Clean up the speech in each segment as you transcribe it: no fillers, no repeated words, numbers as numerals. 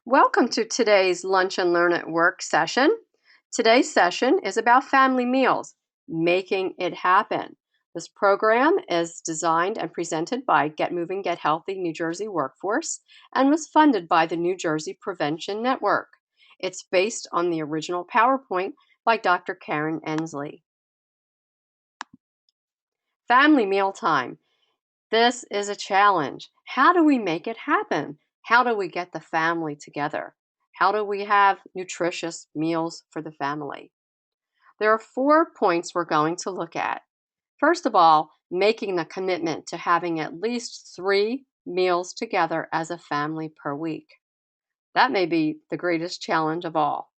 Welcome to today's Lunch and Learn at Work session. Today's session is about family meals, making it happen. This program is designed and presented by Get Moving, Get Healthy New Jersey Workforce and was funded by the New Jersey Prevention Network. It's based on the original PowerPoint by Dr. Karen Ensley. Family mealtime. This is a challenge. How do we make it happen? How do we get the family together? How do we have nutritious meals for the family? There are 4 points we're going to look at. First of all, making the commitment to having at least 3 meals together as a family per week. That may be the greatest challenge of all.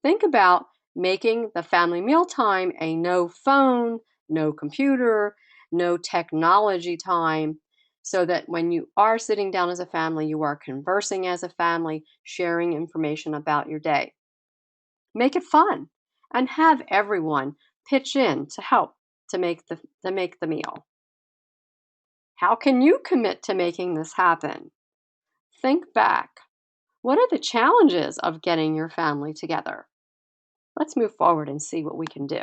Think about making the family mealtime a no phone, no computer, no technology time, so that when you are sitting down as a family, you are conversing as a family, sharing information about your day. Make it fun and have everyone pitch in to help to make the meal. How can you commit to making this happen? Think back. What are the challenges of getting your family together? Let's move forward and see what we can do.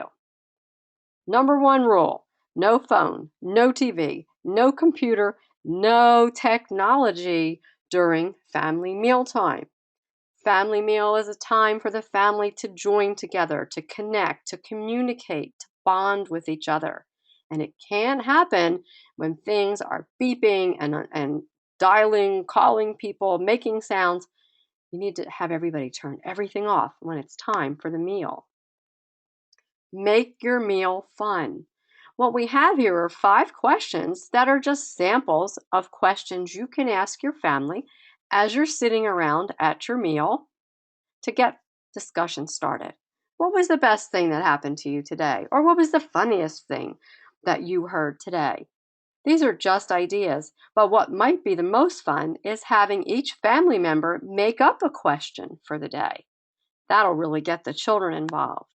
Number 1 rule, no phone, no TV, no computer, no technology during family mealtime. Family meal is a time for the family to join together, to connect, to communicate, to bond with each other. And it can't happen when things are beeping and dialing, calling people, making sounds. You need to have everybody turn everything off when it's time for the meal. Make your meal fun. What we have here are 5 questions that are just samples of questions you can ask your family as you're sitting around at your meal to get discussion started. What was the best thing that happened to you today? Or what was the funniest thing that you heard today? These are just ideas, but what might be the most fun is having each family member make up a question for the day. That'll really get the children involved.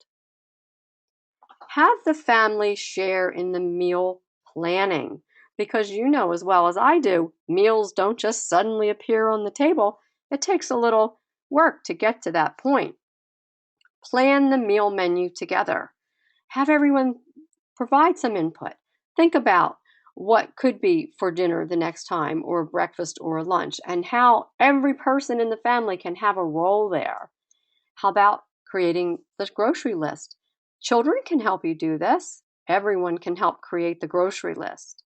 Have the family share in the meal planning, because you know as well as I do, meals don't just suddenly appear on the table. It takes a little work to get to that point. Plan the meal menu together. Have everyone provide some input. Think about what could be for dinner the next time, or breakfast or lunch, and how every person in the family can have a role there. How about creating the grocery list? Children can help you do this. Everyone can help create the grocery list.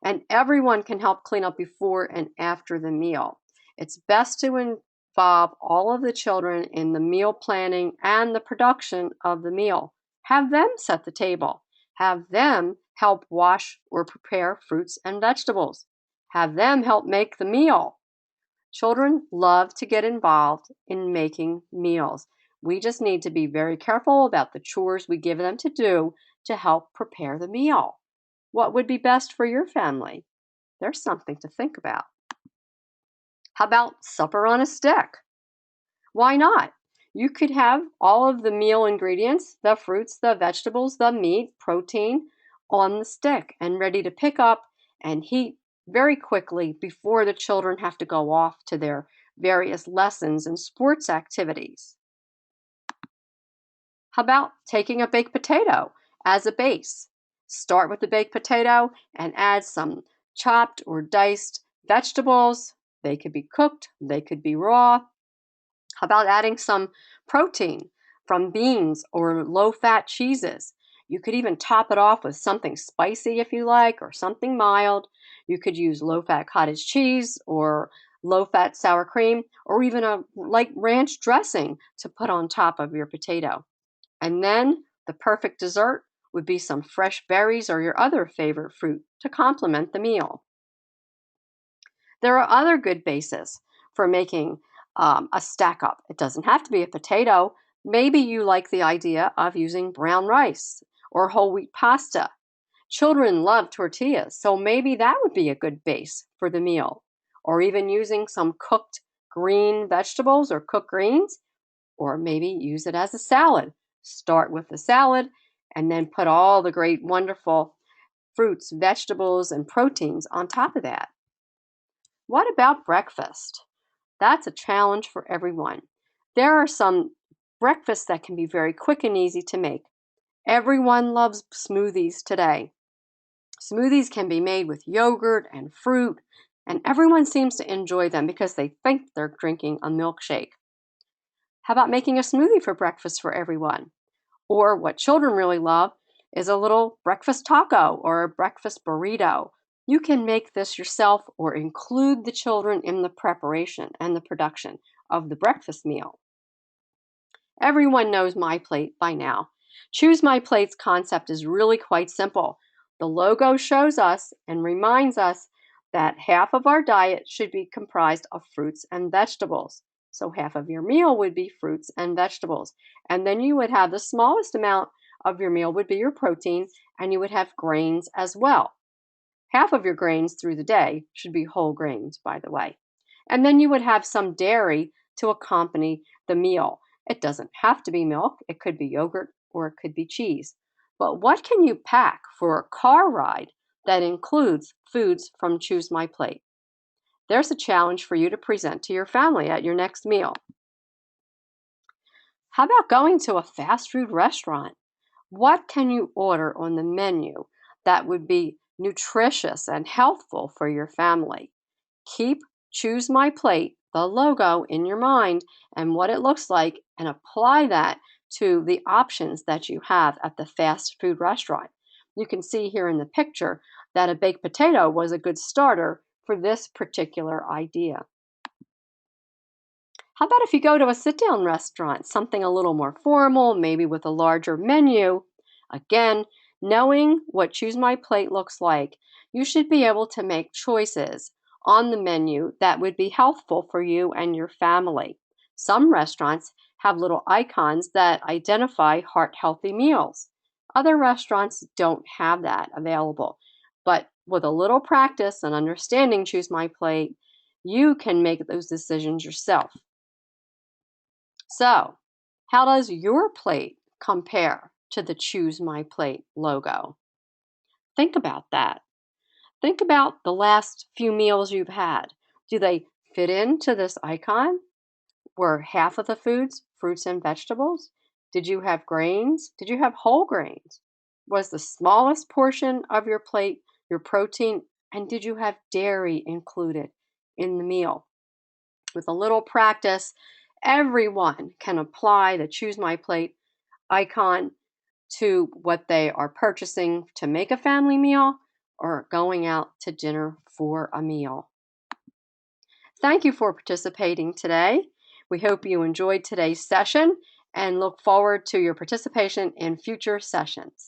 And everyone can help clean up before and after the meal. It's best to involve all of the children in the meal planning and the production of the meal. Have them set the table. Have them help wash or prepare fruits and vegetables. Have them help make the meal. Children love to get involved in making meals. We just need to be very careful about the chores we give them to do to help prepare the meal. What would be best for your family? There's something to think about. How about supper on a stick? Why not? You could have all of the meal ingredients, the fruits, the vegetables, the meat, protein, on the stick and ready to pick up and heat very quickly before the children have to go off to their various lessons and sports activities. How about taking a baked potato as a base? Start with the baked potato and add some chopped or diced vegetables. They could be cooked, they could be raw. How about adding some protein from beans or low-fat cheeses? You could even top it off with something spicy if you like, or something mild. You could use low-fat cottage cheese or low-fat sour cream, or even a light ranch dressing to put on top of your potato. And then the perfect dessert would be some fresh berries or your other favorite fruit to complement the meal. There are other good bases for making a stack up. It doesn't have to be a potato. Maybe you like the idea of using brown rice or whole wheat pasta. Children love tortillas, so maybe that would be a good base for the meal. Or even using some cooked green vegetables or cooked greens, or maybe use it as a salad. Start with the salad and then put all the great, wonderful fruits, vegetables, and proteins on top of that. What about breakfast? That's a challenge for everyone. There are some breakfasts that can be very quick and easy to make. Everyone loves smoothies today. Smoothies can be made with yogurt and fruit, and everyone seems to enjoy them because they think they're drinking a milkshake. How about making a smoothie for breakfast for everyone? Or what children really love is a little breakfast taco or a breakfast burrito. You can make this yourself or include the children in the preparation and the production of the breakfast meal. Everyone knows MyPlate by now. Choose MyPlate's concept is really quite simple. The logo shows us and reminds us that half of our diet should be comprised of fruits and vegetables. So half of your meal would be fruits and vegetables. And then you would have the smallest amount of your meal would be your protein, and you would have grains as well. Half of your grains through the day should be whole grains, by the way. And then you would have some dairy to accompany the meal. It doesn't have to be milk, it could be yogurt or it could be cheese. But what can you pack for a car ride that includes foods from Choose My Plate? There's a challenge for you to present to your family at your next meal. How about going to a fast food restaurant? What can you order on the menu that would be nutritious and healthful for your family? Keep Choose My Plate, the logo, in your mind and what it looks like, and apply that to the options that you have at the fast food restaurant. You can see here in the picture that a baked potato was a good starter for this particular idea. How about if you go to a sit down restaurant, something a little more formal, maybe with a larger menu? Again, knowing what Choose My Plate looks like, you should be able to make choices on the menu that would be healthful for you and your family. Some restaurants have little icons that identify heart healthy meals. Other restaurants don't have that available. But with a little practice and understanding Choose My Plate, you can make those decisions yourself. So, how does your plate compare to the Choose My Plate logo? Think about that. Think about the last few meals you've had. Do they fit into this icon? Were half of the foods fruits and vegetables? Did you have grains? Did you have whole grains? Was the smallest portion of your plate your protein? And did you have dairy included in the meal? With a little practice, everyone can apply the Choose My Plate icon to what they are purchasing to make a family meal or going out to dinner for a meal. Thank you for participating today. We hope you enjoyed today's session and look forward to your participation in future sessions.